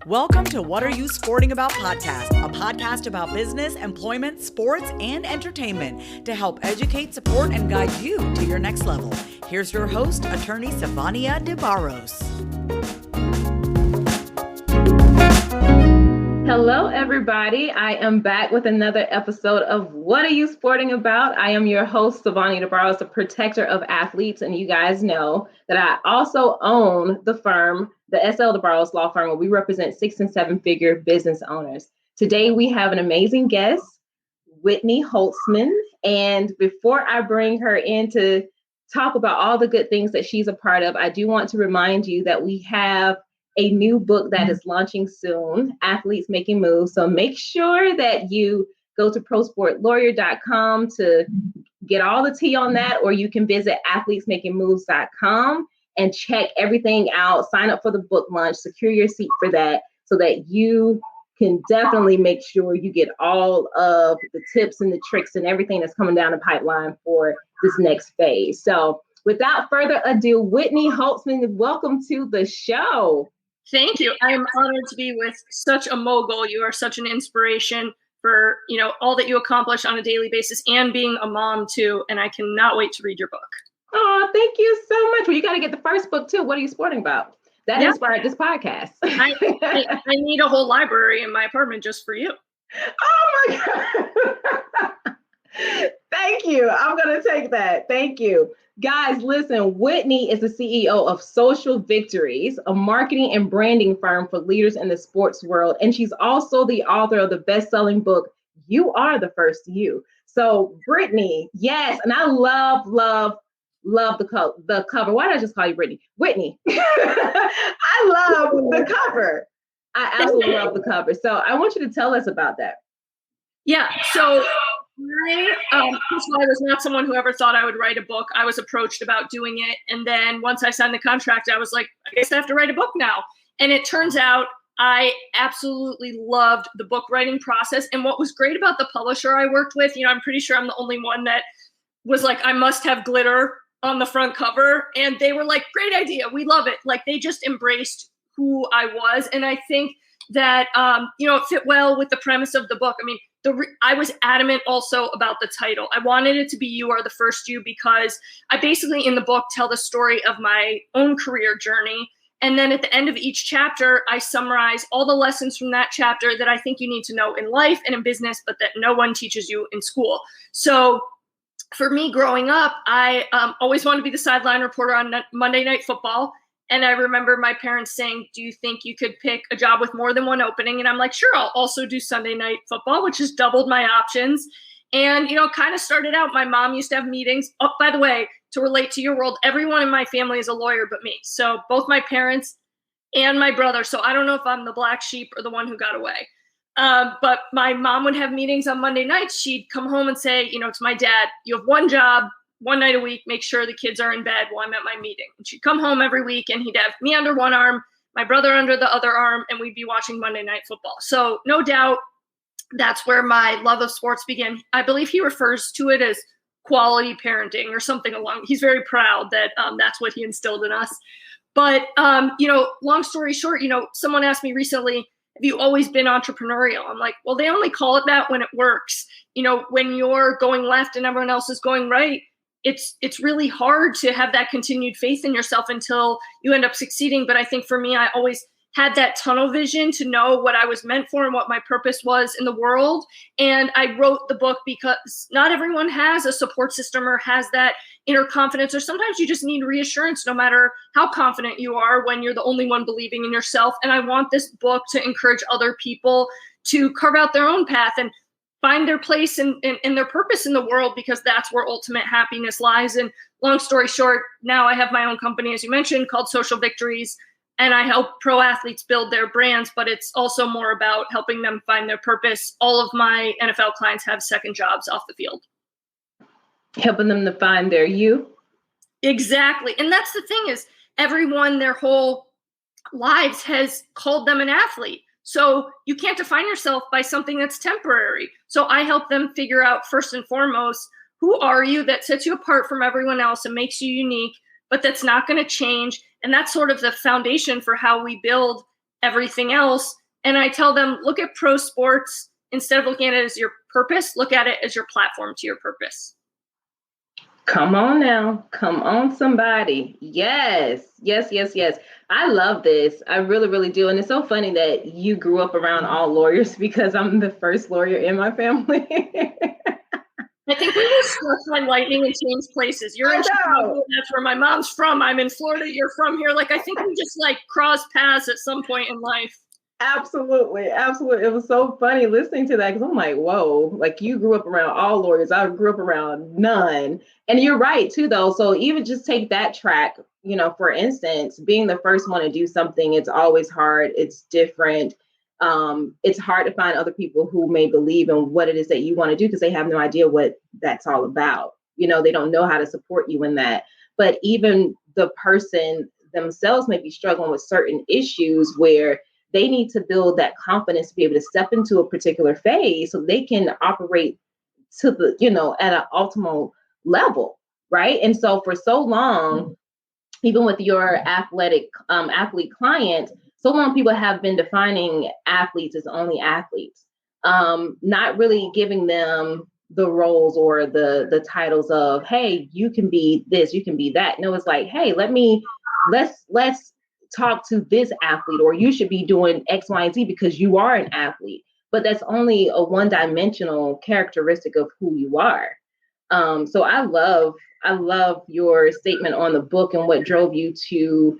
Welcome to What Are You Sporting About podcast, a podcast about business, employment, sports, and entertainment to help educate, support, and guide you to your next level. Here's your host, attorney Savania DeBarros. Hello, everybody. I am back with another episode of What Are You Sporting About? I am your host, Savania DeBarros, the protector of athletes. And you guys know that I also own the firm, the S.L. DeBarros Law Firm, where we represent 6- and 7-figure business owners. Today, we have an amazing guest, Whitney Holtzman. And before I bring her in to talk about all the good things that she's a part of, I do want to remind you that we have a new book that is launching soon, Athletes Making Moves. So make sure that you go to prosportlawyer.com to get all the tea on that, or you can visit athletesmakingmoves.com and check everything out. Sign up for the book launch, secure your seat for that so that you can definitely make sure you get all of the tips and the tricks and everything that's coming down the pipeline for this next phase. So without further ado, Whitney Holtzman, welcome to the show. Thank you. I am honored to be with such a mogul. You are such an inspiration for, all that you accomplish on a daily basis and being a mom too. And I cannot wait to read your book. Oh, thank you so much. Well, you got to get the first book too. What Are You Sporting About? That inspired this podcast. I need a whole library in my apartment just for you. Oh my God. Thank you. I'm going to take that. Thank you. Guys, listen, Whitney is the CEO of Social Victories, a marketing and branding firm for leaders in the sports world. And she's also the author of the best-selling book, You Are the First You. So Brittany, yes. And I love the cover. Why did I just call you Brittany? Whitney. I love the cover. I absolutely love the cover. So I want you to tell us about that. Yeah. So first of all, I was not someone who ever thought I would write a book. I was approached about doing it. And then once I signed the contract, I was like, I guess I have to write a book now. And it turns out I absolutely loved the book writing process. And what was great about the publisher I worked with, I'm pretty sure I'm the only one that was like, I must have glitter on the front cover. And they were like, great idea. We love it. Like they just embraced who I was. And I think that, it fit well with the premise of the book. I mean, I was adamant also about the title. I wanted it to be You Are the First You because I basically in the book tell the story of my own career journey. And then at the end of each chapter, I summarize all the lessons from that chapter that I think you need to know in life and in business, but that no one teaches you in school. So for me growing up, I always wanted to be the sideline reporter on Monday Night Football. And I remember my parents saying, do you think you could pick a job with more than one opening? And I'm like, sure, I'll also do Sunday Night Football, which has doubled my options. And, kind of started out, my mom used to have meetings. Oh, by the way, to relate to your world, everyone in my family is a lawyer but me. So both my parents and my brother. So I don't know if I'm the black sheep or the one who got away. But my mom would have meetings on Monday nights. She'd come home and say, to my dad, you have one job, one night a week, make sure the kids are in bed while I'm at my meeting. And she'd come home every week and he'd have me under one arm, my brother under the other arm, and we'd be watching Monday Night Football. So no doubt that's where my love of sports began. I believe he refers to it as quality parenting or something along. He's very proud that that's what he instilled in us. But, long story short, someone asked me recently, have you always been entrepreneurial? I'm like, well, they only call it that when it works. When you're going left and everyone else is going right, it's really hard to have that continued faith in yourself until you end up succeeding. But I think for me, I always had that tunnel vision to know what I was meant for and what my purpose was in the world. And I wrote the book because not everyone has a support system or has that inner confidence, or sometimes you just need reassurance no matter how confident you are when you're the only one believing in yourself. And I want this book to encourage other people to carve out their own path and find their place and their purpose in the world, because that's where ultimate happiness lies. And long story short, now I have my own company, as you mentioned, called Social Victories, and I help pro athletes build their brands, but it's also more about helping them find their purpose. All of my NFL clients have second jobs off the field. Helping them to find their you. Exactly. And that's the thing is everyone, their whole lives has called them an athlete. So you can't define yourself by something that's temporary. So I help them figure out first and foremost, who are you that sets you apart from everyone else and makes you unique, but that's not going to change. And that's sort of the foundation for how we build everything else. And I tell them, look at pro sports, instead of looking at it as your purpose, look at it as your platform to your purpose. Come on now. Come on, somebody. Yes. I love this. I really, really do. And it's so funny that you grew up around all lawyers, because I'm the first lawyer in my family. I think we were struck by lightning and change places. You're in Chicago, that's where my mom's from. I'm in Florida, you're from here. Like, I think we just like crossed paths at some point in life. Absolutely. It was so funny listening to that, because I'm like, whoa, like you grew up around all lawyers. I grew up around none. And you're right too, though. So even just take that track, for instance, being the first one to do something, it's always hard. It's different. It's hard to find other people who may believe in what it is that you want to do, because they have no idea what that's all about. They don't know how to support you in that. But even the person themselves may be struggling with certain issues where they need to build that confidence to be able to step into a particular phase so they can operate to the, at an optimal level. Right. And so for so long, even with your athlete client, so long people have been defining athletes as only athletes, not really giving them the roles or the titles of, hey, you can be this, you can be that. No, it's like, hey, let's talk to this athlete, or you should be doing X, Y, and Z because you are an athlete. But that's only a one-dimensional characteristic of who you are. So I love your statement on the book and what drove you to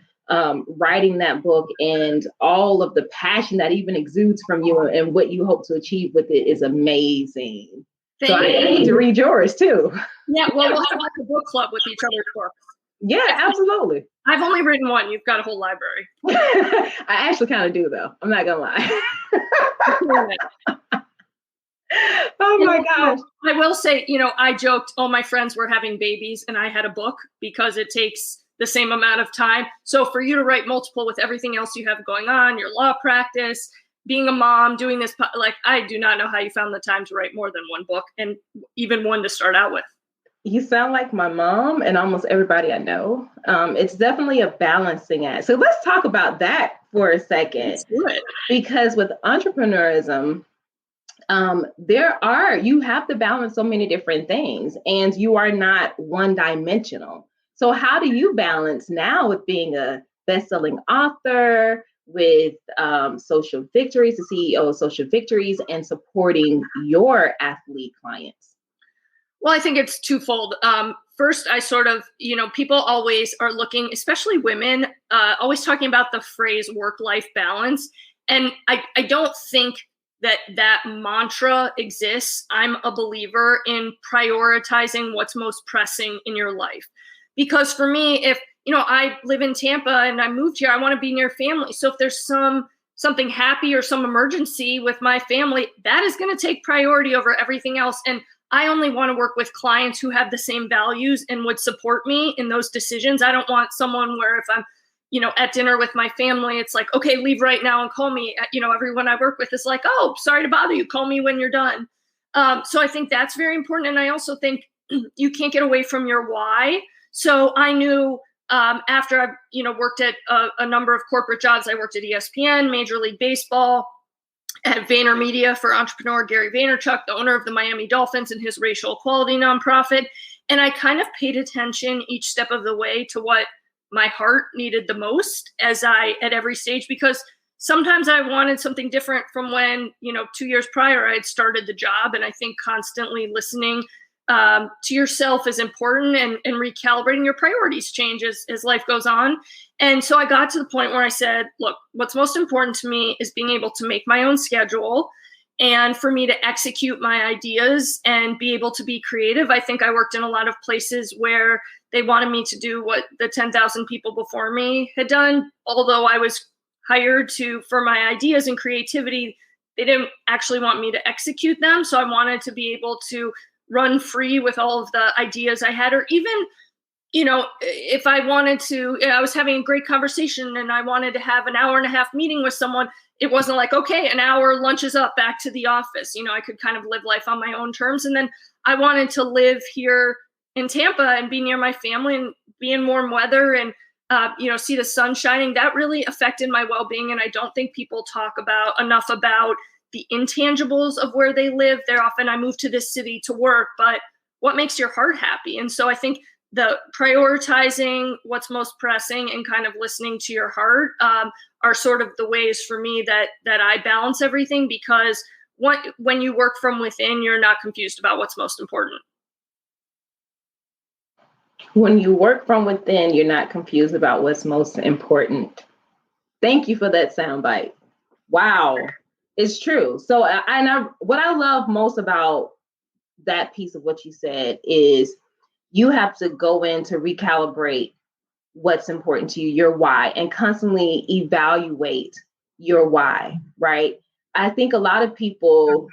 writing that book, and all of the passion that even exudes from you and what you hope to achieve with it is amazing. So I need to read yours too. Yeah, well, we'll have like a book club with each other's books. Yeah, absolutely. I've only written one. You've got a whole library. I actually kind of do, though. I'm not gonna lie. Oh my gosh. I will say, I joked, all my friends were having babies and I had a book, because it takes the same amount of time. So for you to write multiple with everything else you have going on, your law practice, being a mom, doing this, like, I do not know how you found the time to write more than one book, and even one to start out with. You sound like my mom and almost everybody I know. It's definitely a balancing act. So let's talk about that for a second. Let's do it. Because with entrepreneurism, you have to balance so many different things, and you are not one-dimensional. So how do you balance now with being a best-selling author, with Social Victories, the CEO of Social Victories, and supporting your athlete clients? Well, I think it's twofold. First, I sort of, people always are looking, especially women, always talking about the phrase work-life balance. And I don't think that mantra exists. I'm a believer in prioritizing what's most pressing in your life. Because for me, if, I live in Tampa and I moved here, I want to be near family. So if there's something happy or some emergency with my family, that is going to take priority over everything else. And I only want to work with clients who have the same values and would support me in those decisions. I don't want someone where if I'm, at dinner with my family, it's like, okay, leave right now and call me. Everyone I work with is like, oh, sorry to bother you. Call me when you're done. So I think that's very important. And I also think you can't get away from your why. So I knew after I, worked at a number of corporate jobs, I worked at ESPN, Major League Baseball, at VaynerMedia for entrepreneur Gary Vaynerchuk, the owner of the Miami Dolphins and his racial equality nonprofit. And I kind of paid attention each step of the way to what my heart needed the most at every stage, because sometimes I wanted something different from when, 2 years prior I had started the job. And I think constantly listening to yourself is important, and recalibrating your priorities change as life goes on. And so I got to the point where I said, look, what's most important to me is being able to make my own schedule, and for me to execute my ideas and be able to be creative. I think I worked in a lot of places where they wanted me to do what the 10,000 people before me had done. Although I was hired for my ideas and creativity, they didn't actually want me to execute them. So I wanted to be able to run free with all of the ideas I had, or even, if I wanted to, I was having a great conversation and I wanted to have an hour and a half meeting with someone. It wasn't like, okay, an hour, lunch is up, back to the office. I could kind of live life on my own terms. And then I wanted to live here in Tampa and be near my family and be in warm weather. And see the sun shining. That really affected my well-being. And I don't think people talk enough about the intangibles of where they live. They're often, I moved to this city to work, but what makes your heart happy? And so I think the prioritizing what's most pressing and kind of listening to your heart are sort of the ways for me that I balance everything, because when you work from within, you're not confused about what's most important. When you work from within, you're not confused about what's most important. Thank you for that soundbite. Wow, it's true. So, what I love most about that piece of what you said is you have to go in to recalibrate what's important to you, your why, and constantly evaluate your why, right? I think a lot of people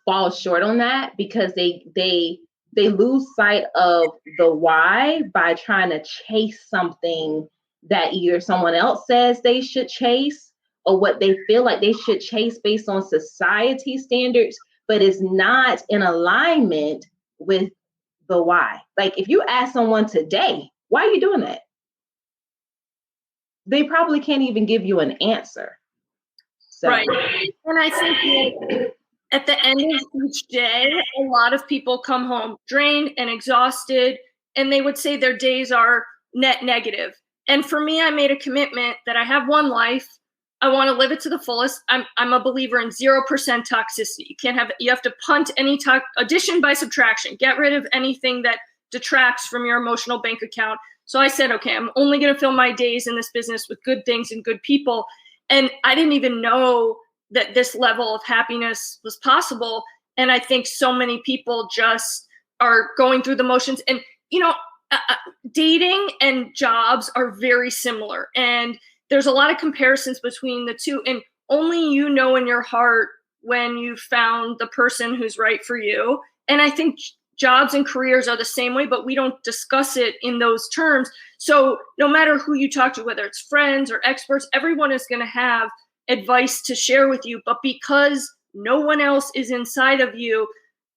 fall short on that because they lose sight of the why by trying to chase something that either someone else says they should chase or what they feel like they should chase based on society standards, but is not in alignment with the why. Like if you ask someone today, why are you doing that? They probably can't even give you an answer. So. Right. And I think at the end of each day, a lot of people come home drained and exhausted, and they would say their days are net negative. And for me, I made a commitment that I have one life. I want to live it to the fullest. I'm a believer in 0% toxicity. You have to punt any addition by subtraction. Get rid of anything that detracts from your emotional bank account. So I said, okay, I'm only going to fill my days in this business with good things and good people. And I didn't even know that this level of happiness was possible. And I think so many people just are going through the motions. And, dating and jobs are very similar. And there's a lot of comparisons between the two. And only you know in your heart when you found the person who's right for you. And I think jobs and careers are the same way, but we don't discuss it in those terms. So no matter who you talk to, whether it's friends or experts, everyone is going to have advice to share with you. But because no one else is inside of you,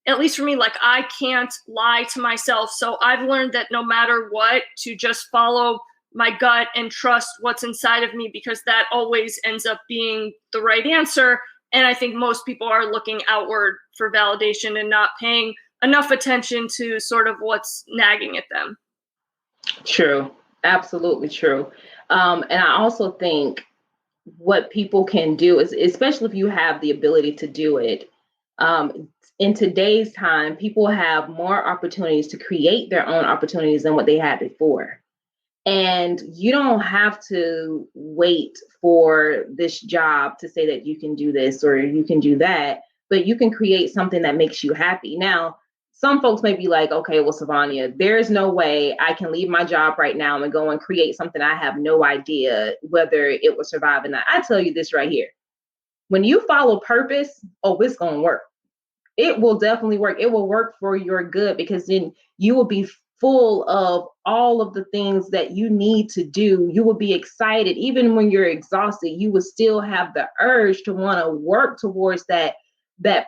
at least for me, like I can't lie to myself. So I've learned that no matter what, to just follow my gut and trust what's inside of me, because that always ends up being the right answer. And I think most people are looking outward for validation and not paying enough attention to sort of what's nagging at them. True. Absolutely true. And I also think what people can do is, especially if you have the ability to do it, in today's time, people have more opportunities to create their own opportunities than what they had before. And you don't have to wait for this job to say that you can do this or you can do that, but you can create something that makes you happy. Now, some folks may be like, okay, well, Sylvania, there's no way I can leave my job right now and go and create something I have no idea whether it will survive or not. I tell you this right here. When you follow purpose, it's going to work. It will definitely work. It will work for your good, because then you will be full of all of the things that you need to do. You will be excited. Even when you're exhausted, you will still have the urge to want to work towards that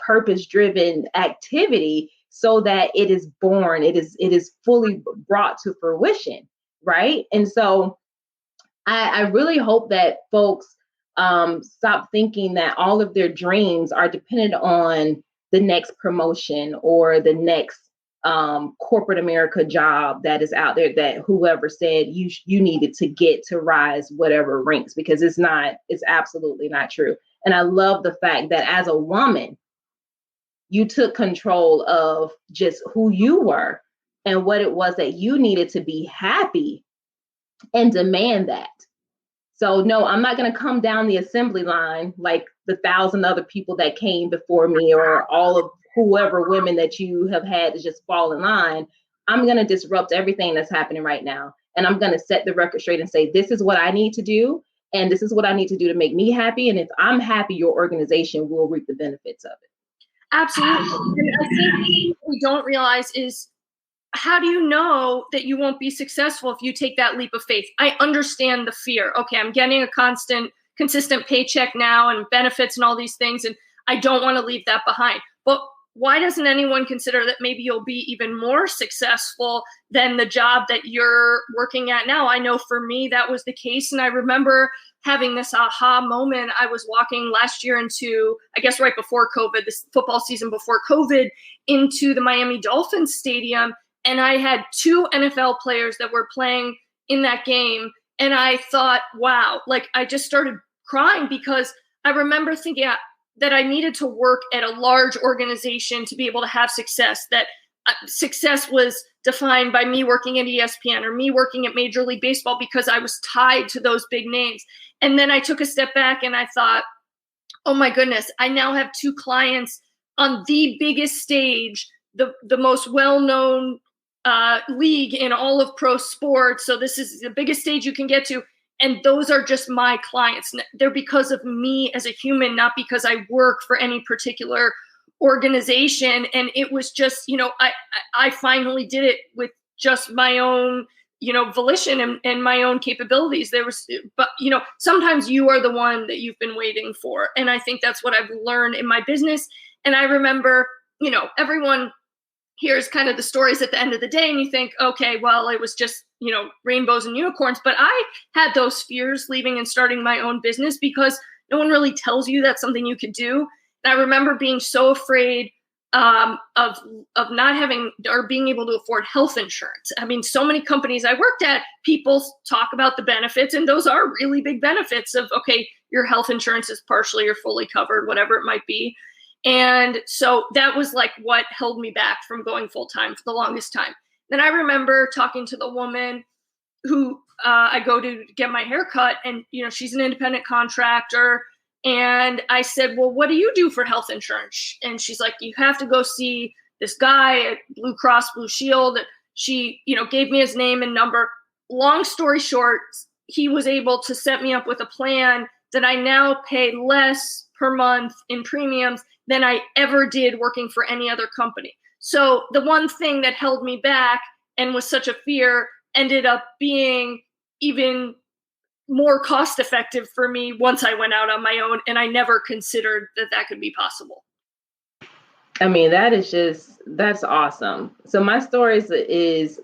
purpose-driven activity so that it is born, it is fully brought to fruition, right? And so I really hope that folks stop thinking that all of their dreams are dependent on the next promotion or the next corporate America job that is out there that whoever said you needed to get to rise whatever ranks, because it's absolutely not true. And I love the fact that as a woman, you took control of just who you were and what it was that you needed to be happy and demand that. So no, I'm not going to come down the assembly line like the 1,000 other people that came before me, or all of whoever women that you have had to just fall in line. I'm going to disrupt everything that's happening right now. And I'm going to set the record straight and say, this is what I need to do. And this is what I need to do to make me happy. And if I'm happy, your organization will reap the benefits of it. Absolutely. And I think what we don't realize is, how do you know that you won't be successful if you take that leap of faith? I understand the fear. Okay, I'm getting a consistent paycheck now and benefits and all these things, and I don't want to leave that behind. But why doesn't anyone consider that maybe you'll be even more successful than the job that you're working at now? I know for me, that was the case. And I remember having this aha moment. I was walking last year into, I guess, right before COVID, this football season before COVID, into the Miami Dolphins stadium. And I had two NFL players that were playing in that game. And I thought, wow, like I just started crying because I remember thinking that I needed to work at a large organization to be able to have success, that success was defined by me working at ESPN or me working at Major League Baseball because I was tied to those big names. And then I took a step back and I thought, oh my goodness, I now have two clients on the biggest stage, the most well-known league in all of pro sports. So this is the biggest stage you can get to. And those are just my clients. They're because of me as a human, not because I work for any particular organization. And it was just, I finally did it with just my own, volition and my own capabilities. But sometimes you are the one that you've been waiting for. And I think that's what I've learned in my business. And I remember, everyone hears kind of the stories at the end of the day and you think, okay, well, it was just, rainbows and unicorns. But I had those fears leaving and starting my own business because no one really tells you that's something you could do. And I remember being so afraid of not having or being able to afford health insurance. I mean, so many companies I worked at, people talk about the benefits, and those are really big benefits of, okay, your health insurance is partially or fully covered, whatever it might be. And so that was like what held me back from going full time for the longest time. Then I remember talking to the woman who I go to get my hair cut, and she's an independent contractor. And I said, well, what do you do for health insurance? And she's like, you have to go see this guy at Blue Cross Blue Shield. She, gave me his name and number. Long story short, he was able to set me up with a plan that I now pay less per month in premiums than I ever did working for any other company. So the one thing that held me back and was such a fear ended up being even more cost effective for me once I went out on my own. And I never considered that could be possible. I mean, that's awesome. So my story is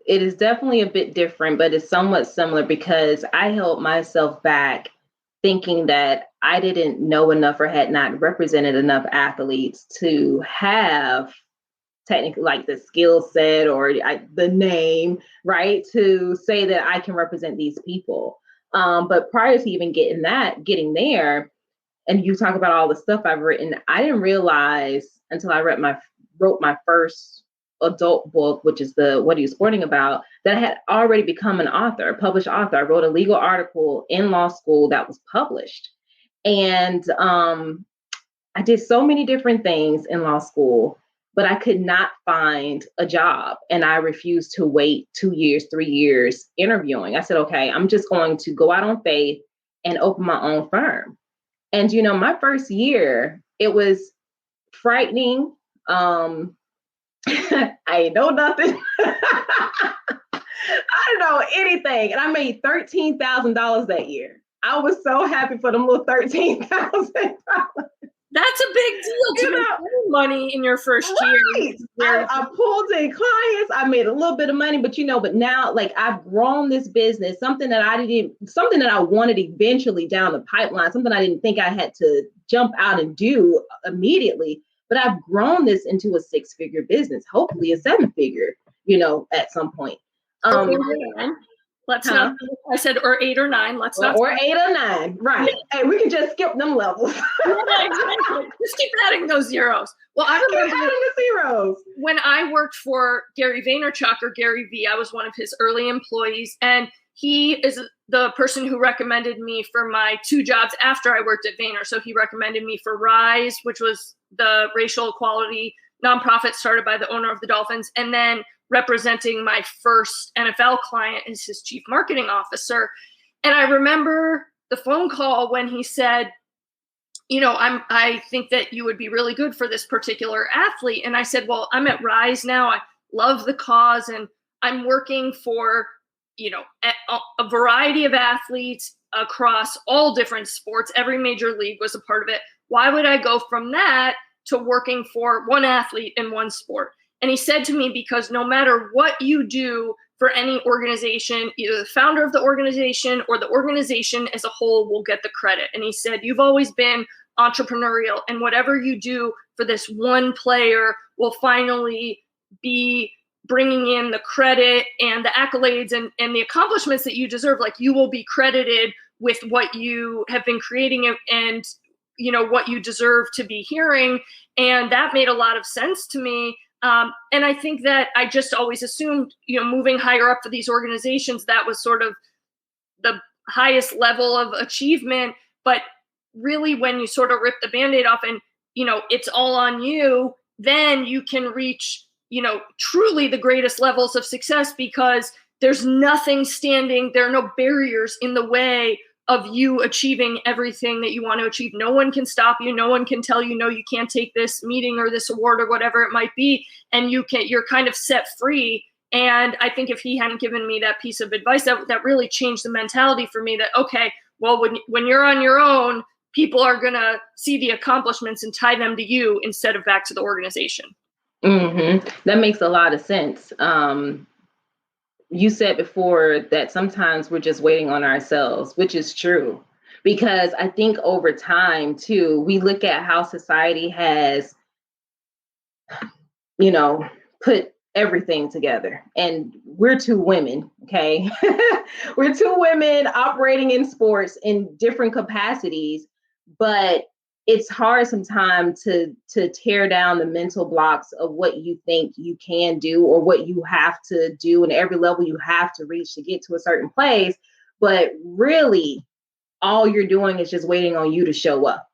definitely a bit different, but it's somewhat similar because I held myself back thinking that I didn't know enough or had not represented enough athletes to have technically like the skill set or the name, right, to say that I can represent these people. But prior to even getting there, and you talk about all the stuff I've written, I didn't realize until I wrote my first adult book, which is the What Are You Sporting About, that I had already become an author, a published author. I wrote a legal article in law school that was published. And I did so many different things in law school, but I could not find a job. And I refused to wait 2 years, 3 years interviewing. I said, okay, I'm just going to go out on faith and open my own firm. And, my first year, it was frightening. I ain't know nothing. I don't know anything. And I made $13,000 that year. I was so happy for them little $13,000. That's a big deal to make money in your first year. I pulled in clients. I made a little bit of money, but now like I've grown this business, something that I wanted eventually down the pipeline, something I didn't think I had to jump out and do immediately. But I've grown this into a 6-figure business, hopefully a 7-figure, at some point. Let's not. I said or 8 or 9. Let's not. Or 8 or 9, right? Yeah. Hey, we can just skip them levels. Yeah, exactly. Just keep adding those zeros. Well, I remember adding the zeros. When I worked for Gary Vaynerchuk, or Gary V. I was one of his early employees, and he is the person who recommended me for my 2 jobs after I worked at Vayner. So he recommended me for Rise, which was the racial equality nonprofit started by the owner of the Dolphins, and then representing my first NFL client as his chief marketing officer. And I remember the phone call when he said, I think that you would be really good for this particular athlete. And I said, well, I'm at Rise now. I love the cause, and I'm working for, a variety of athletes across all different sports. Every major league was a part of it. Why would I go from that to working for one athlete in one sport. And he said to me, because no matter what you do for any organization, either the founder of the organization or the organization as a whole will get the credit. And he said, you've always been entrepreneurial, and whatever you do for this one player will finally be bringing in the credit and the accolades and the accomplishments that you deserve. Like, you will be credited with what you have been creating and you know, what you deserve to be hearing. And that made a lot of sense to me. And I think that I just always assumed, you know, moving higher up for these organizations, that was sort of the highest level of achievement. But really, when you sort of rip the Band-Aid off and, you know, it's all on you, then you can reach, you know, truly the greatest levels of success, because there's nothing standing, there are no barriers in the way of you achieving everything that you want to achieve. No one can stop you. No one can tell you, no, you can't take this meeting or this award or whatever it might be. And you're kind of set free. And I think if he hadn't given me that piece of advice, that really changed the mentality for me, that, okay, well, when you're on your own, people are going to see the accomplishments and tie them to you instead of back to the organization. Mm-hmm. That makes a lot of sense. You said before that sometimes we're just waiting on ourselves, which is true, because I think over time too, we look at how society has, you know, put everything together, and we're two women. Okay. We're two women operating in sports in different capacities, but it's hard sometimes to tear down the mental blocks of what you think you can do or what you have to do, and every level you have to reach to get to a certain place. But really, all you're doing is just waiting on you to show up.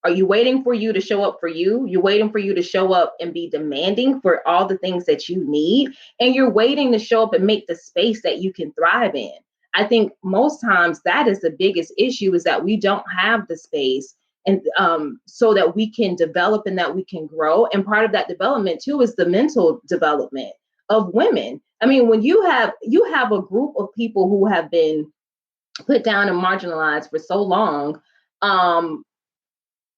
Are you waiting for you to show up for you? You're waiting for you to show up and be demanding for all the things that you need. And you're waiting to show up and make the space that you can thrive in. I think most times that is the biggest issue, is that we don't have the space, and so that we can develop and that we can grow. And part of that development too is the mental development of women. I mean, when you have a group of people who have been put down and marginalized for so long,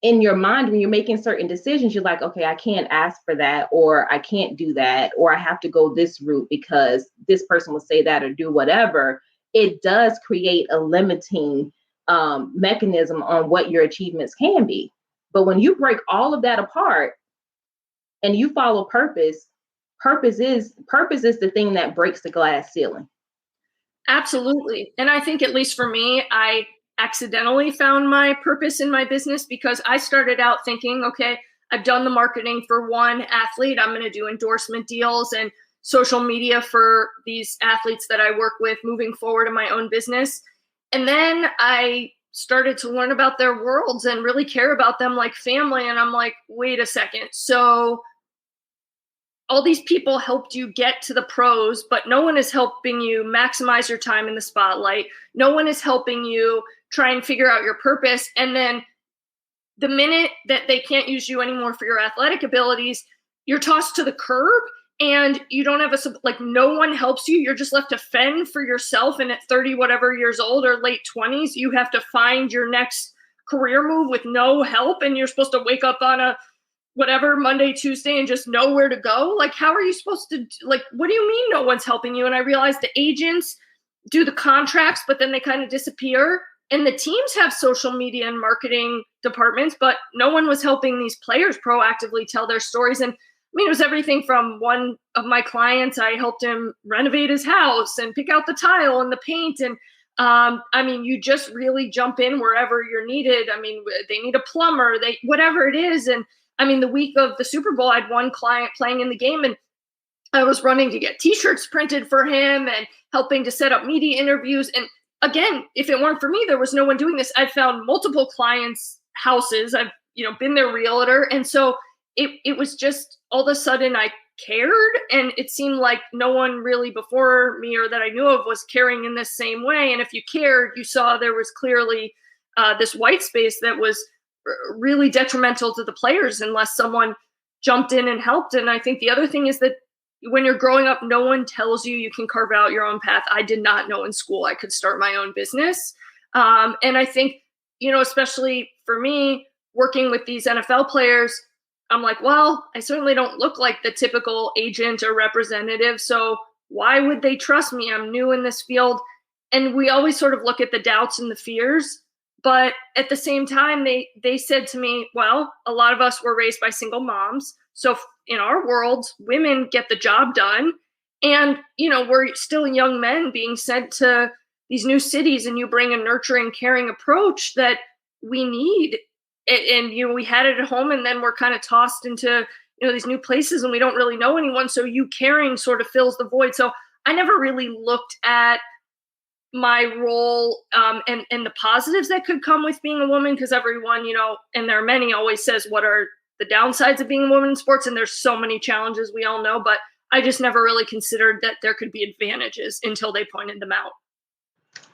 in your mind, when you're making certain decisions, you're like, okay, I can't ask for that, or I can't do that, or I have to go this route because this person will say that or do whatever. It does create a limiting mechanism on what your achievements can be. But when you break all of that apart and you follow purpose is the thing that breaks the glass ceiling. Absolutely. And I think, at least for me, I accidentally found my purpose in my business, because I started out thinking, okay, I've done the marketing for one athlete. I'm going to do endorsement deals and social media for these athletes that I work with moving forward in my own business. And then I started to learn about their worlds and really care about them like family. And I'm like, wait a second. So all these people helped you get to the pros, but no one is helping you maximize your time in the spotlight. No one is helping you try and figure out your purpose. And then the minute that they can't use you anymore for your athletic abilities, you're tossed to the curb, and you don't have no one helps you. You're just left to fend for yourself. And at 30, whatever years old, or late 20s, you have to find your next career move with no help. And you're supposed to wake up on a whatever Monday, Tuesday, and just know where to go. Like, how are you supposed to, what do you mean no one's helping you? And I realized the agents do the contracts, but then they kind of disappear. And the teams have social media and marketing departments, but no one was helping these players proactively tell their stories. And I mean, it was everything from one of my clients, I helped him renovate his house and pick out the tile and the paint. And I mean, you just really jump in wherever you're needed. I mean, they need a plumber, whatever it is. And I mean, the week of the Super Bowl, I had one client playing in the game, and I was running to get t-shirts printed for him and helping to set up media interviews. And again, if it weren't for me, there was no one doing this. I found multiple clients' houses. I've, been their realtor. And so it was just, all of a sudden I cared, and it seemed like no one really before me or that I knew of was caring in this same way. And if you cared, you saw there was clearly this white space that was really detrimental to the players unless someone jumped in and helped. And I think the other thing is that when you're growing up, no one tells you can carve out your own path. I did not know in school I could start my own business. And I think, especially for me, working with these NFL players, I'm like, well, I certainly don't look like the typical agent or representative. So why would they trust me? I'm new in this field. And we always sort of look at the doubts and the fears. But at the same time, they said to me, well, a lot of us were raised by single moms. So in our world, women get the job done. And, we're still young men being sent to these new cities, and you bring a nurturing, caring approach that we need. And we had it at home, and then we're kind of tossed into these new places, and we don't really know anyone, so you caring sort of fills the void. So I never really looked at my role and the positives that could come with being a woman, because everyone, and there are many, always says what are the downsides of being a woman in sports, and there's so many challenges we all know, but I just never really considered that there could be advantages until they pointed them out.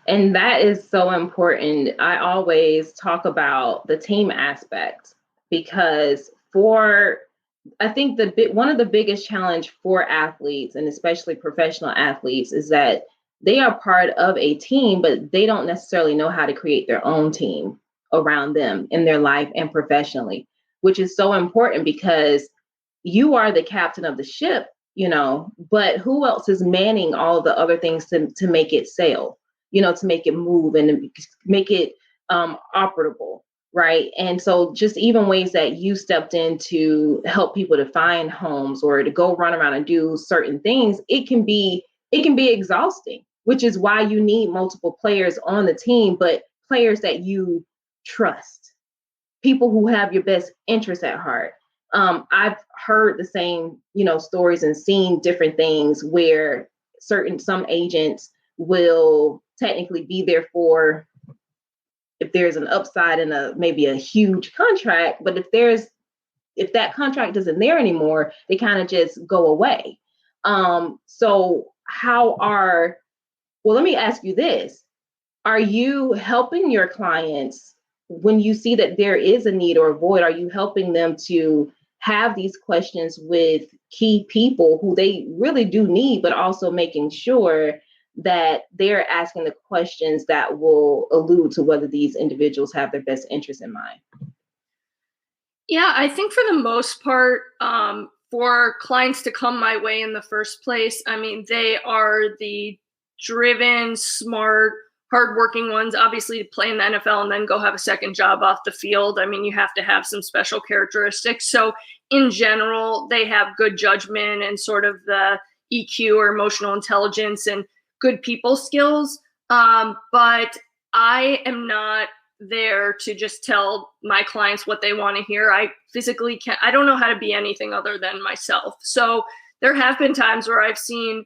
And that is so important. I always talk about the team aspect, because I think one of the biggest challenge for athletes, and especially professional athletes, is that they are part of a team, but they don't necessarily know how to create their own team around them in their life and professionally, which is so important, because you are the captain of the ship, but who else is manning all the other things to make it sail? To make it move and make it operable, right? And so just even ways that you stepped in to help people to find homes or to go run around and do certain things, it can be exhausting, which is why you need multiple players on the team, but players that you trust, people who have your best interests at heart. I've heard the same, stories and seen different things where some agents will technically be there for if there's an upside and maybe a huge contract, but if that contract isn't there anymore, they kind of just go away. So let me ask you this. Are you helping your clients when you see that there is a need or a void? Are you helping them to have these questions with key people who they really do need, but also making sure that they're asking the questions that will allude to whether these individuals have their best interests in mind? Yeah, I think for the most part, for clients to come my way in the first place, I mean, they are the driven, smart, hardworking ones, obviously, to play in the NFL and then go have a second job off the field. I mean, you have to have some special characteristics. So in general, they have good judgment and sort of the EQ or emotional intelligence and good people skills. But I am not there to just tell my clients what they want to hear. I physically can't, I don't know how to be anything other than myself. So there have been times where I've seen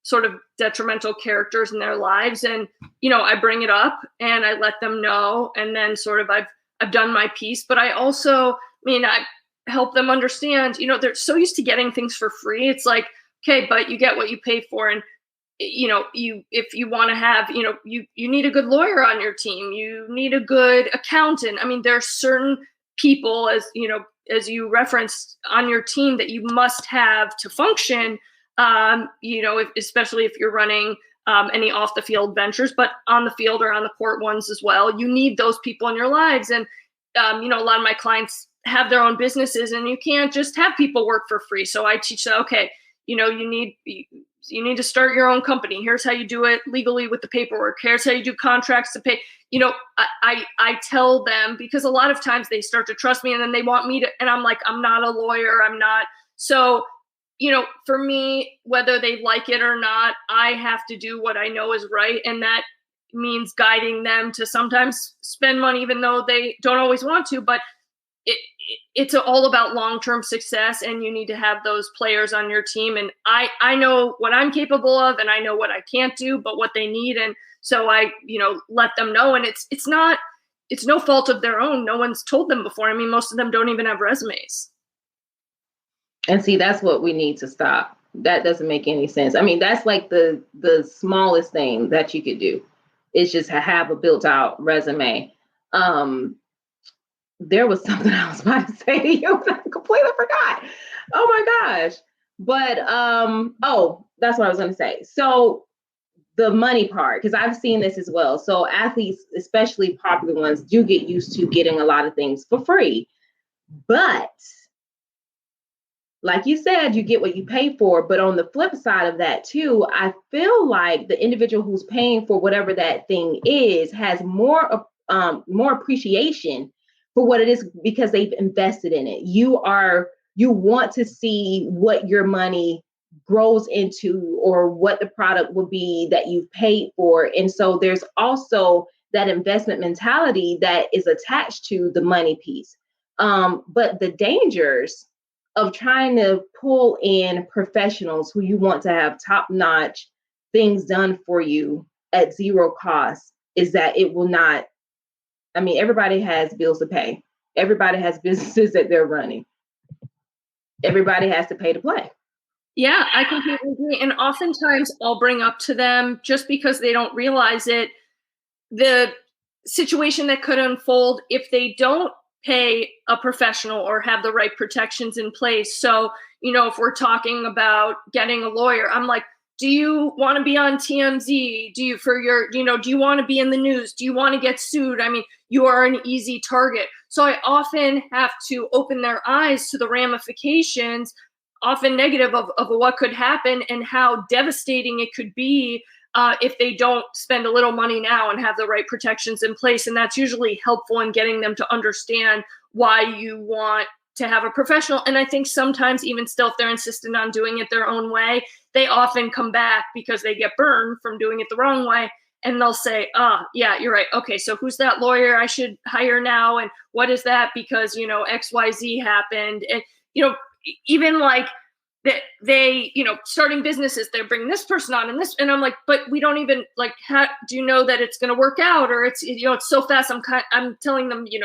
sort of detrimental characters in their lives, and, I bring it up and I let them know. And then sort of I've done my piece, but I also, I help them understand, they're so used to getting things for free. It's like, okay, but you get what you pay for. And if you want to have, you need a good lawyer on your team, you need a good accountant. I mean, there are certain people, as you referenced, on your team that you must have to function. Especially if you're running any off the field ventures, but on the field or on the court ones as well, you need those people in your lives. And a lot of my clients have their own businesses, and you can't just have people work for free. So I teach them, okay, you need to start your own company. Here's how you do it legally with the paperwork. Here's how you do contracts to pay. I tell them, because a lot of times they start to trust me, and then they want me to, and I'm like, I'm not a lawyer. I'm not. So, for me, whether they like it or not, I have to do what I know is right. And that means guiding them to sometimes spend money, even though they don't always want to, but it's all about long-term success, and you need to have those players on your team. And I know what I'm capable of, and I know what I can't do, but what they need. And so I, let them know, and it's no fault of their own. No one's told them before. I mean, most of them don't even have resumes. And see, that's what we need to stop. That doesn't make any sense. I mean, that's like the smallest thing that you could do is just have a built out resume. There was something I was about to say to you, but I completely forgot. Oh my gosh. But, that's what I was going to say. So the money part, because I've seen this as well. So athletes, especially popular ones, do get used to getting a lot of things for free. But like you said, you get what you pay for. But on the flip side of that too, I feel like the individual who's paying for whatever that thing is has more appreciation for what it is because they've invested in it. You want to see what your money grows into or what the product will be that you've paid for. And so there's also that investment mentality that is attached to the money piece. But the dangers of trying to pull in professionals who you want to have top-notch things done for you at zero cost is that it will not, I mean, everybody has bills to pay. Everybody has businesses that they're running. Everybody has to pay to play. Yeah, I completely agree. And oftentimes I'll bring up to them, just because they don't realize it, the situation that could unfold if they don't pay a professional or have the right protections in place. So, if we're talking about getting a lawyer, I'm like, do you want to be on TMZ? Do you want to be in the news? Do you want to get sued? I mean, you are an easy target. So I often have to open their eyes to the ramifications, often negative, of what could happen and how devastating it could be if they don't spend a little money now and have the right protections in place. And that's usually helpful in getting them to understand why you want to have a professional. And I think sometimes even still, if they're insistent on doing it their own way, they often come back because they get burned from doing it the wrong way. And they'll say, yeah, you're right. Okay, so who's that lawyer I should hire now? And what is that? Because, XYZ happened. And, even like that they, starting businesses, they bring this person on and this, and I'm like, but we don't even how do you know that it's going to work out? Or it's, it's so fast. I'm telling them, you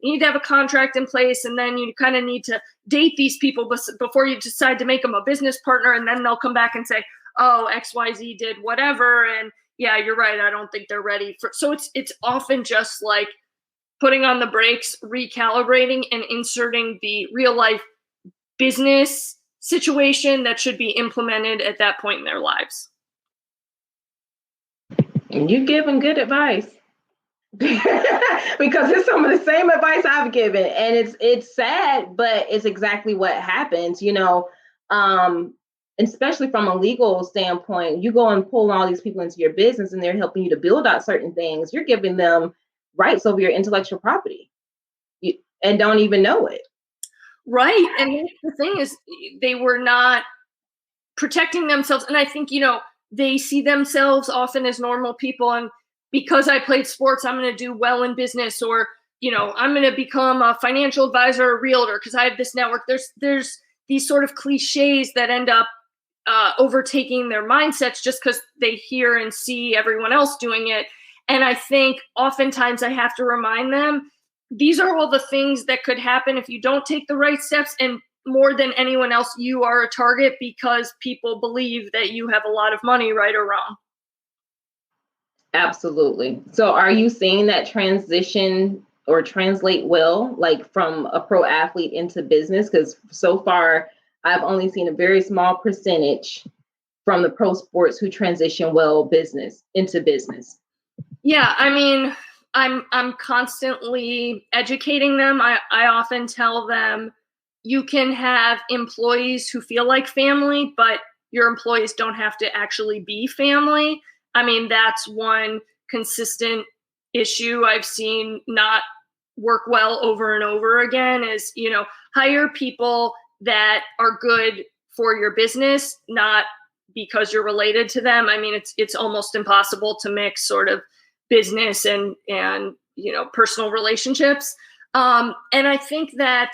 need to have a contract in place, and then you kind of need to date these people before you decide to make them a business partner. And then they'll come back and say, oh, XYZ did whatever. And yeah, you're right. I don't think they're ready for, so it's often just like putting on the brakes, recalibrating, and inserting the real life business situation that should be implemented at that point in their lives. And you give them good advice because it's some of the same advice I've given, and it's sad, but it's exactly what happens, especially from a legal standpoint. You go and pull all these people into your business and they're helping you to build out certain things. You're giving them rights over your intellectual property and don't even know it. Right. And the thing is, they were not protecting themselves. And I think, they see themselves often as normal people. And because I played sports, I'm going to do well in business, or, I'm going to become a financial advisor or realtor because I have this network. There's these sort of cliches that end up overtaking their mindsets just because they hear and see everyone else doing it. And I think oftentimes I have to remind them, these are all the things that could happen if you don't take the right steps. And more than anyone else, you are a target because people believe that you have a lot of money, right or wrong. Absolutely. So are you seeing that transition or translate well, like from a pro athlete into business? Because so far, I've only seen a very small percentage from the pro sports who transition well into business. Yeah, I mean, I'm constantly educating them. I often tell them, you can have employees who feel like family, but your employees don't have to actually be family. I mean, that's one consistent issue I've seen not work well over and over again is, hire people that are good for your business, not because you're related to them. I mean, it's almost impossible to mix sort of business and personal relationships. And I think that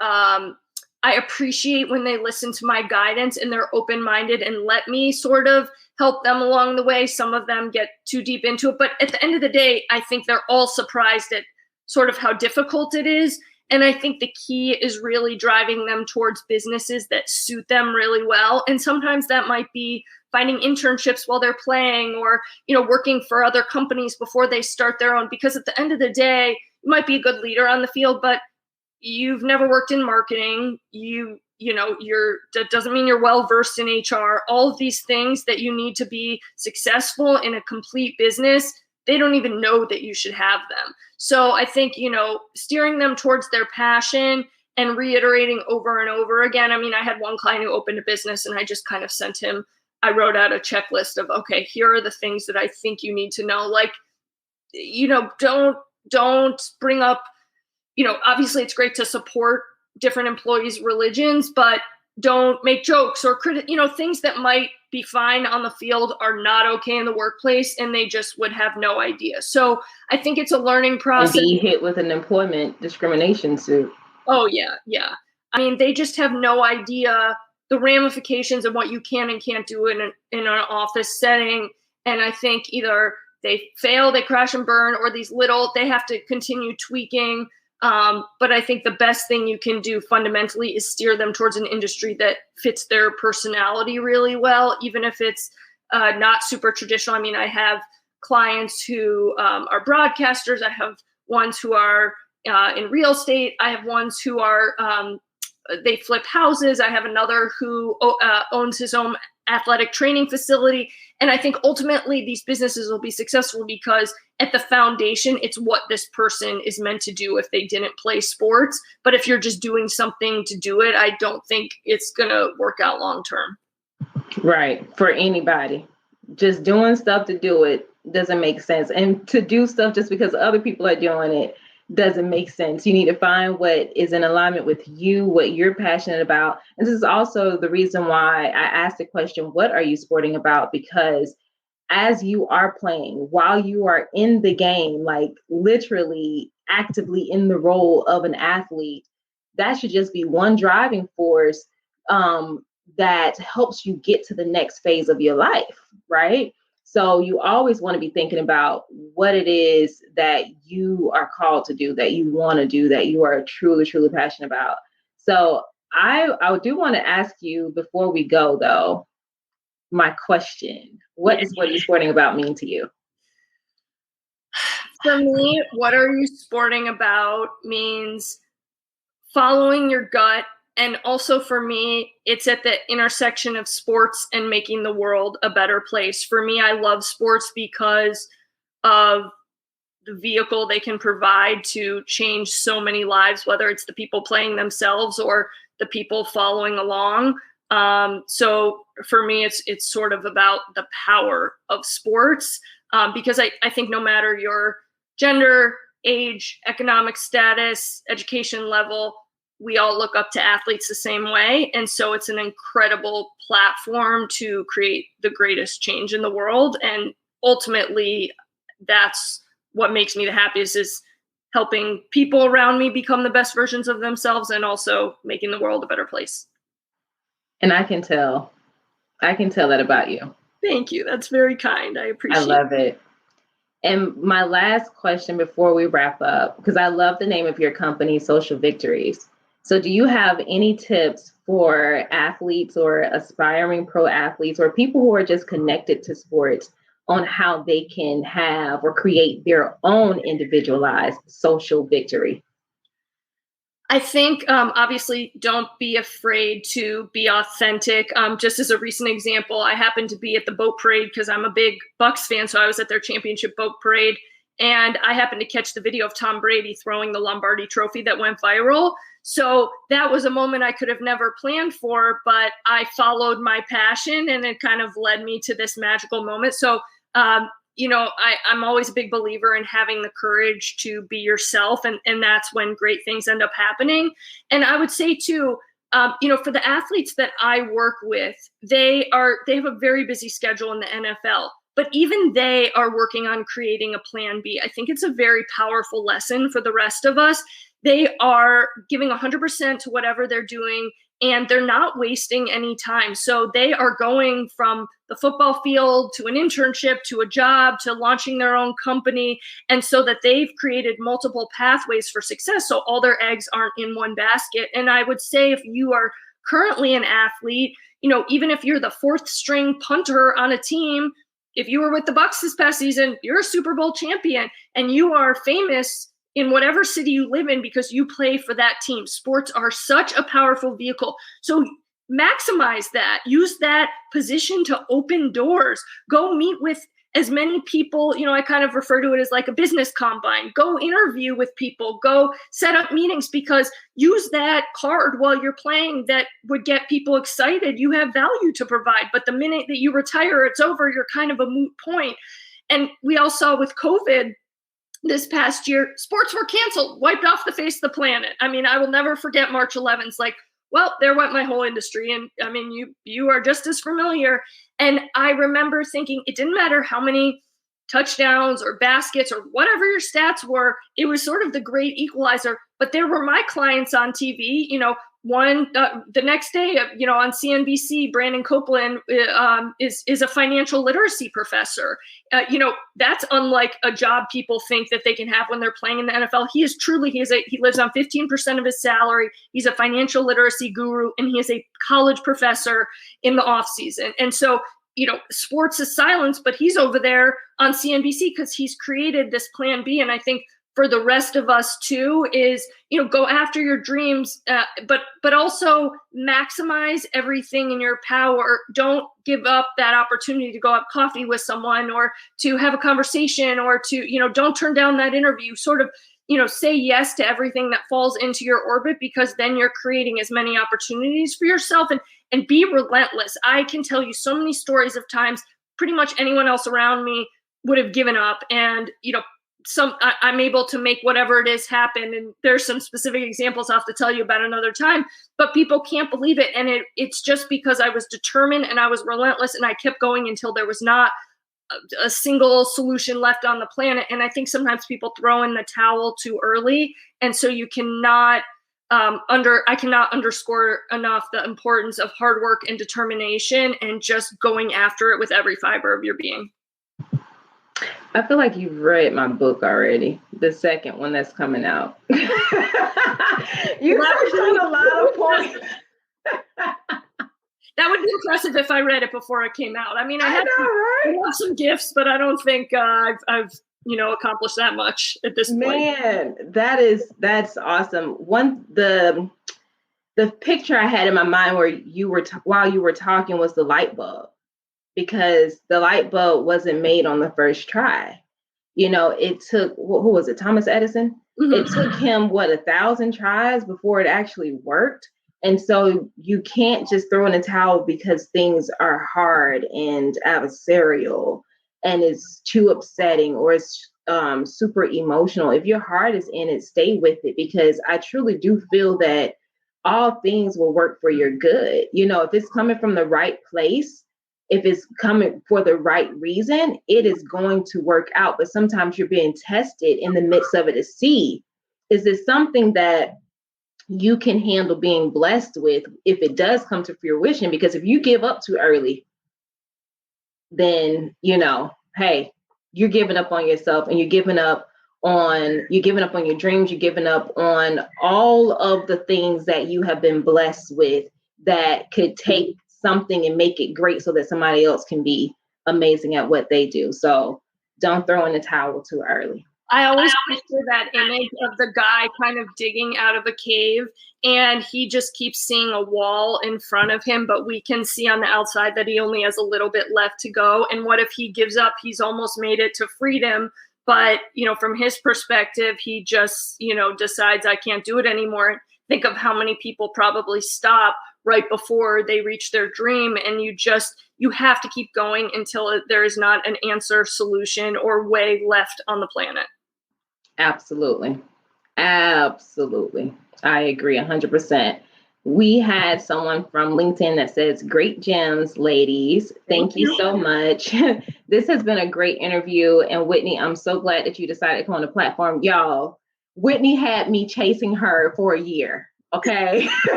I appreciate when they listen to my guidance and they're open-minded and let me sort of help them along the way. Some of them get too deep into it, but at the end of the day, I think they're all surprised at sort of how difficult it is. And I think the key is really driving them towards businesses that suit them really well. And sometimes that might be finding internships while they're playing, or, working for other companies before they start their own. Because at the end of the day, you might be a good leader on the field, but you've never worked in marketing. That doesn't mean you're well versed in HR. All of these things that you need to be successful in a complete business, they don't even know that you should have them. So I think, steering them towards their passion and reiterating over and over again. I mean, I had one client who opened a business and I just kind of sent him, I wrote out a checklist of, okay, here are the things that I think you need to know. Like, don't bring up, obviously it's great to support different employees' religions, but don't make jokes or things that might be fine on the field are not okay in the workplace, and they just would have no idea. So I think it's a learning process. And be hit with an employment discrimination suit. Oh yeah. Yeah. I mean, they just have no idea the ramifications of what you can and can't do in an office setting. And I think either they fail, they crash and burn, or they have to continue tweaking. But I think the best thing you can do fundamentally is steer them towards an industry that fits their personality really well, even if it's not super traditional. I mean, I have clients who are broadcasters. I have ones who are in real estate. I have ones who are, they flip houses. I have another who owns his own athletic training facility. And I think ultimately these businesses will be successful because at the foundation, it's what this person is meant to do if they didn't play sports. But if you're just doing something to do it, I don't think it's going to work out long term. Right. For anybody. Just doing stuff to do it doesn't make sense. And to do stuff just because other people are doing it doesn't make sense. You need to find what is in alignment with you, what you're passionate about. And this is also the reason why I asked the question, what are you sporting about? Because as you are playing, while you are in the game, like literally actively in the role of an athlete, that should just be one driving force that helps you get to the next phase of your life, right? So you always want to be thinking about what it is that you are called to do, that you want to do, that you are truly, truly passionate about. So I do want to ask you before we go, though, my question, what does What Are You Sporting About mean to you? For me, what are you sporting about means following your gut. And also for me, it's at the intersection of sports and making the world a better place. For me, I love sports because of the vehicle they can provide to change so many lives, whether it's the people playing themselves or the people following along. So for me, it's sort of about the power of sports, because I think no matter your gender, age, economic status, education level, we all look up to athletes the same way. And so it's an incredible platform to create the greatest change in the world. And ultimately, that's what makes me the happiest, is helping people around me become the best versions of themselves and also making the world a better place. And I can tell that about you. Thank you. That's very kind. I appreciate it. I love it. And my last question before we wrap up, because I love the name of your company, Social Victories. So do you have any tips for athletes or aspiring pro athletes or people who are just connected to sports on how they can have or create their own individualized social victory? I think, obviously, don't be afraid to be authentic. Just as a recent example, I happened to be at the boat parade because I'm a big Bucks fan. So I was at their championship boat parade, and I happened to catch the video of Tom Brady throwing the Lombardi trophy that went viral. So that was a moment I could have never planned for, but I followed my passion and it kind of led me to this magical moment. So, I'm always a big believer in having the courage to be yourself. And that's when great things end up happening. And I would say too, for the athletes that I work with, they have a very busy schedule in the NFL, but even they are working on creating a plan B. I think it's a very powerful lesson for the rest of us. They are giving 100% to whatever they're doing, and they're not wasting any time. So they are going from the football field to an internship, to a job, to launching their own company. And so that they've created multiple pathways for success. So all their eggs aren't in one basket. And I would say if you are currently an athlete, even if you're the fourth string punter on a team, if you were with the Bucks this past season, you're a Super Bowl champion and you are famous in whatever city you live in because you play for that team. Sports are such a powerful vehicle. So maximize that. Use that position to open doors. Go meet with as many people, I kind of refer to it as like a business combine. Go interview with people, go set up meetings, because use that card while you're playing that would get people excited. You have value to provide, but the minute that you retire, it's over. You're kind of a moot point. And we all saw with COVID this past year, sports were canceled, wiped off the face of the planet. I mean, I will never forget March 11th. Like, well, there went my whole industry. And I mean, you are just as familiar. And I remember thinking it didn't matter how many touchdowns or baskets or whatever your stats were, it was sort of the great equalizer. But there were my clients on TV, one the next day, on CNBC, Brandon Copeland is a financial literacy professor. That's unlike a job people think that they can have when they're playing in the NFL. He lives on 15% of his salary. He's a financial literacy guru, and he is a college professor in the off season. And so, sports is silence, but he's over there on CNBC because he's created this plan B. And I think for the rest of us too is, go after your dreams, but also maximize everything in your power. Don't give up that opportunity to go have coffee with someone or to have a conversation or to, don't turn down that interview. Sort of, say yes to everything that falls into your orbit, because then you're creating as many opportunities for yourself, and be relentless. I can tell you so many stories of times pretty much anyone else around me would have given up, and, I'm able to make whatever it is happen. And there's some specific examples I'll have to tell you about another time, but people can't believe it. And it's just because I was determined and I was relentless, and I kept going until there was not a single solution left on the planet. And I think sometimes people throw in the towel too early. And so you cannot, I cannot underscore enough the importance of hard work and determination and just going after it with every fiber of your being. I feel like you've read my book already, the second one that's coming out. You touched on a lot of points. That would be impressive if I read it before it came out. I mean, I have some gifts, but I don't think I've accomplished that much at this point. Man, that's awesome. The picture I had in my mind where while you were talking was the light bulb. Because the light bulb wasn't made on the first try. It took, who was it? Thomas Edison? Mm-hmm. It took him, 1,000 tries before it actually worked. And so you can't just throw in the towel because things are hard and adversarial and it's too upsetting or it's super emotional. If your heart is in it, stay with it, because I truly do feel that all things will work for your good. If it's coming from the right place, if it's coming for the right reason, it is going to work out. But sometimes you're being tested in the midst of it to see, is this something that you can handle being blessed with if it does come to fruition? Because if you give up too early, then, hey, you're giving up on yourself, and you're giving up on your dreams. You're giving up on all of the things that you have been blessed with that could take something and make it great so that somebody else can be amazing at what they do. So don't throw in the towel too early. I always picture that image of the guy kind of digging out of a cave, and he just keeps seeing a wall in front of him, but we can see on the outside that he only has a little bit left to go. And what if he gives up? He's almost made it to freedom, but from his perspective, he just, decides I can't do it anymore. Think of how many people probably stop right before they reach their dream. And you have to keep going until there is not an answer, solution, or way left on the planet. Absolutely. Absolutely. I agree 100%. We had someone from LinkedIn that says, great gems, ladies. Thank you so much. This has been a great interview. And Whitney, I'm so glad that you decided to come on the platform. Y'all, Whitney had me chasing her for a year. Okay.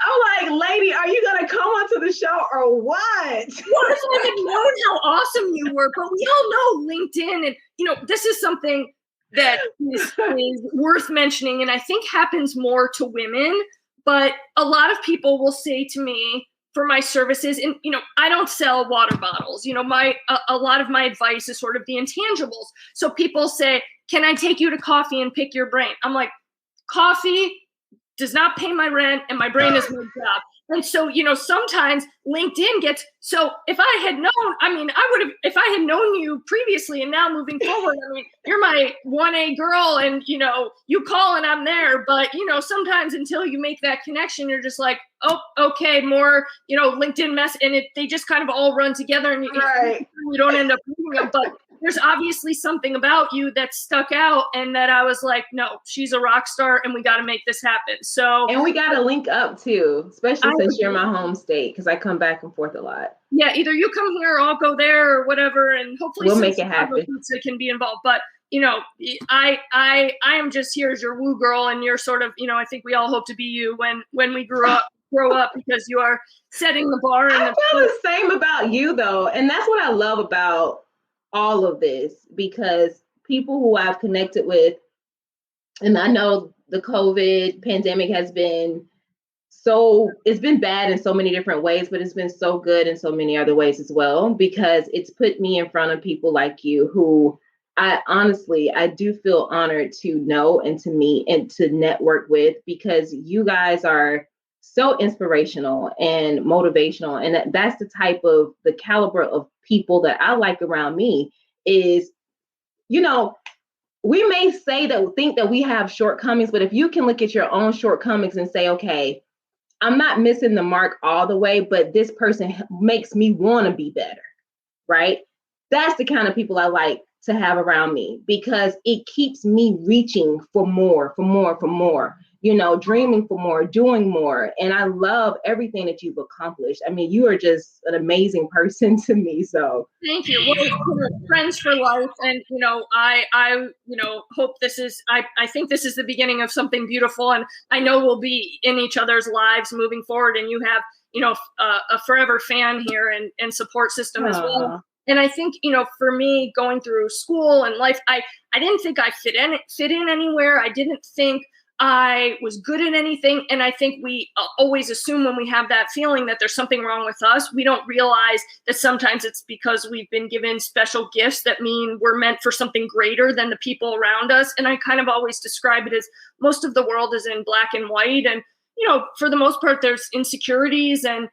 I'm like, lady, are you going to come onto the show or what? What if I had known how awesome you were? But we all know LinkedIn. And, this is something that is worth mentioning. And I think happens more to women. But a lot of people will say to me for my services, and, I don't sell water bottles. A lot of my advice is sort of the intangibles. So people say, can I take you to coffee and pick your brain? I'm like, coffee does not pay my rent, and my brain is my job. And so, sometimes LinkedIn gets, so if I had known, I would have, if I had known you previously and now moving forward, you're my 1A girl and, you call and I'm there. But, sometimes until you make that connection, you're just like, oh, okay, more, LinkedIn and they just kind of all run together and you don't end up reading them. But there's obviously something about you that stuck out and that I was like, no, she's a rock star and we got to make this happen. So, and we got to link up too, especially since you're my home state, because I come back and forth a lot. Yeah, either you come here or I'll go there or whatever, and hopefully we'll make it happen. Pizza can be involved. But I am just here as your woo girl, and you're sort of, I think we all hope to be you when we grow up, because you are setting the bar. I feel the same about you though, and that's what I love about all of this, because people who I've connected with, and I know the COVID pandemic has been it's been bad in so many different ways, but it's been so good in so many other ways as well, because it's put me in front of people like you who I do feel honored to know and to meet and to network with, because you guys are so inspirational and motivational. And that's the type of the caliber of people that I like around me is, we may think that we have shortcomings, but if you can look at your own shortcomings and say, okay, I'm not missing the mark all the way, but this person makes me want to be better, right? That's the kind of people I like to have around me, because it keeps me reaching for more, dreaming for more, doing more. And I love everything that you've accomplished. You are just an amazing person to me. So thank you. Well, friends for life. And, I hope I think this is the beginning of something beautiful, and I know we'll be in each other's lives moving forward. And you have, a forever fan here and support system as well. And I think, for me going through school and life, I didn't think I fit in anywhere. I didn't think I was good at anything. And I think we always assume when we have that feeling that there's something wrong with us, we don't realize that sometimes it's because we've been given special gifts that mean we're meant for something greater than the people around us. And I kind of always describe it as most of the world is in black and white. And, for the most part, there's insecurities and,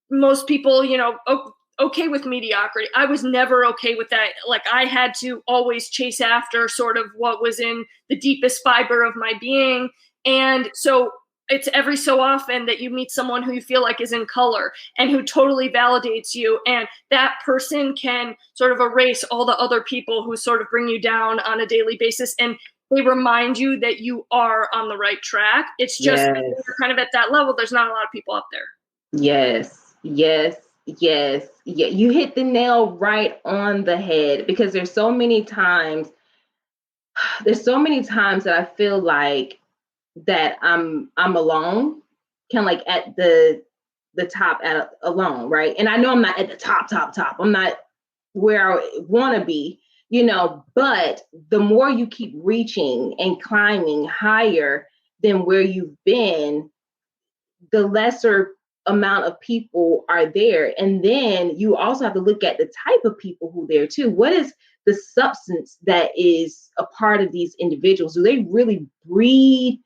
most people, okay with mediocrity. I was never okay with that. Like, I had to always chase after sort of what was in the deepest fiber of my being. And so it's every so often that you meet someone who you feel like is in color and who totally validates you. And that person can sort of erase all the other people who sort of bring you down on a daily basis. And they remind you that you are on the right track. It's just kind of at that level. There's not a lot of people up there. Yes. Yeah, you hit the nail right on the head, because there's so many times that I feel like that I'm alone, kind of like at the top alone, right? And I know I'm not at the top. I'm not where I want to be, but the more you keep reaching and climbing higher than where you've been, the lesser amount of people are there. And then you also have to look at the type of people who are there too. What is the substance that is a part of these individuals? Do they really breathe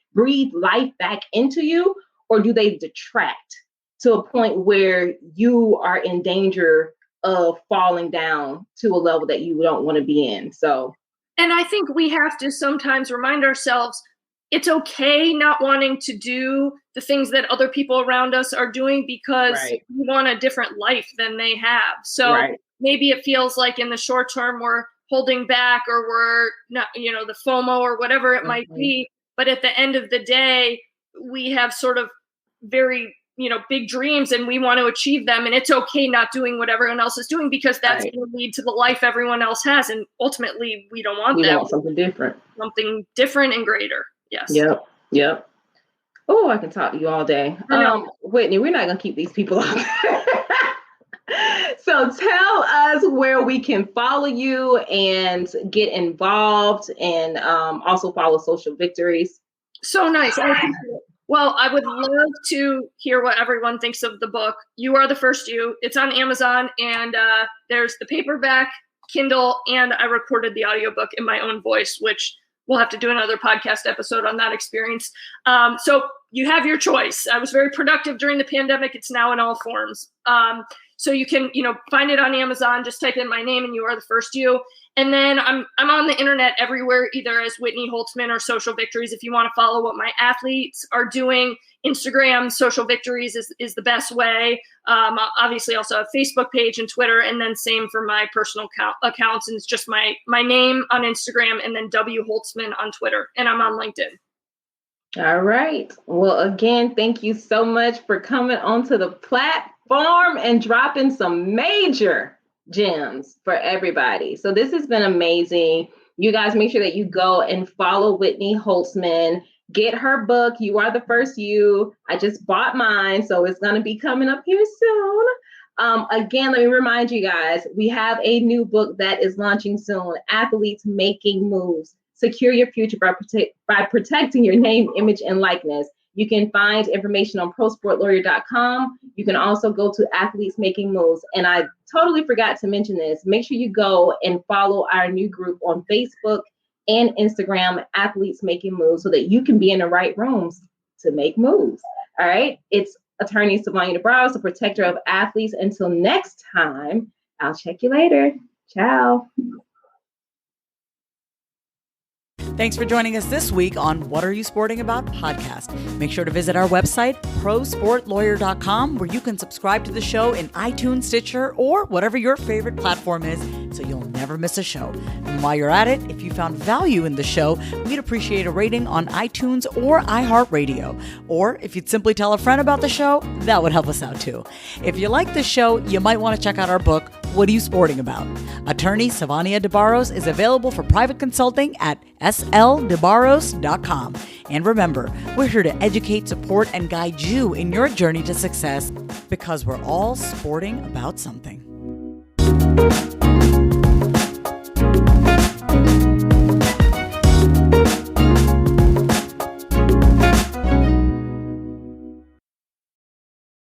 life back into you, or do they detract to a point where you are in danger of falling down to a level that you don't want to be in? So, and I think we have to sometimes remind ourselves it's okay not wanting to do the things that other people around us are doing, because we want a different life than they have. So maybe it feels like in the short term we're holding back, or we're not, the FOMO or whatever it might be. But at the end of the day, we have sort of very, big dreams and we want to achieve them. And it's okay not doing what everyone else is doing, because that's going to lead to the life everyone else has. And ultimately, we don't want that. We want something different and greater. Yes. Yep. Oh, I can talk to you all day. Whitney, we're not going to keep these people up. So tell us where we can follow you and get involved, and also follow Social Victories. So nice. Well, I would love to hear what everyone thinks of the book. You Are the First You. It's on Amazon, and there's the paperback, Kindle, and I recorded the audiobook in my own voice, which we'll have to do another podcast episode on that experience. So you have your choice. I was very productive during the pandemic. It's now in all forms. So you can, find it on Amazon. Just type in my name and You Are the First You. And then I'm on the internet everywhere, either as Whitney Holtzman or Social Victories. If you want to follow what my athletes are doing, Instagram, Social Victories is the best way. Obviously also a Facebook page and Twitter, and then same for my personal accounts. And it's just my name on Instagram and then W Holtzman on Twitter. And I'm on LinkedIn. All right. Well, again, thank you so much for coming onto the platform and dropping some major gems for everybody. So this has been amazing. You guys make sure that you go and follow Whitney Holtzman. Get her book, You Are the First You. I just bought mine, so it's going to be coming up here soon. Again, let me remind you guys, we have a new book that is launching soon, Athletes Making Moves. Secure your future by protecting your name, image, and likeness. You can find information on prosportlawyer.com. You can also go to Athletes Making Moves. And I totally forgot to mention this. Make sure you go and follow our new group on Facebook and Instagram, Athletes Making Moves, so that you can be in the right rooms to make moves. All right. It's attorney Savannah DeBarros, the protector of athletes. Until next time, I'll check you later. Ciao. Thanks for joining us this week on What Are You Sporting About podcast. Make sure to visit our website, prosportlawyer.com, where you can subscribe to the show in iTunes, Stitcher, or whatever your favorite platform is, so you'll never miss a show. And while you're at it, if you found value in the show, we'd appreciate a rating on iTunes or iHeartRadio. Or if you'd simply tell a friend about the show, that would help us out too. If you like the show, you might want to check out our book, What Are You Sporting About? Attorney Savannah DeBarros is available for private consulting at sldebarros.com. And remember, we're here to educate, support, and guide you in your journey to success, because we're all sporting about something.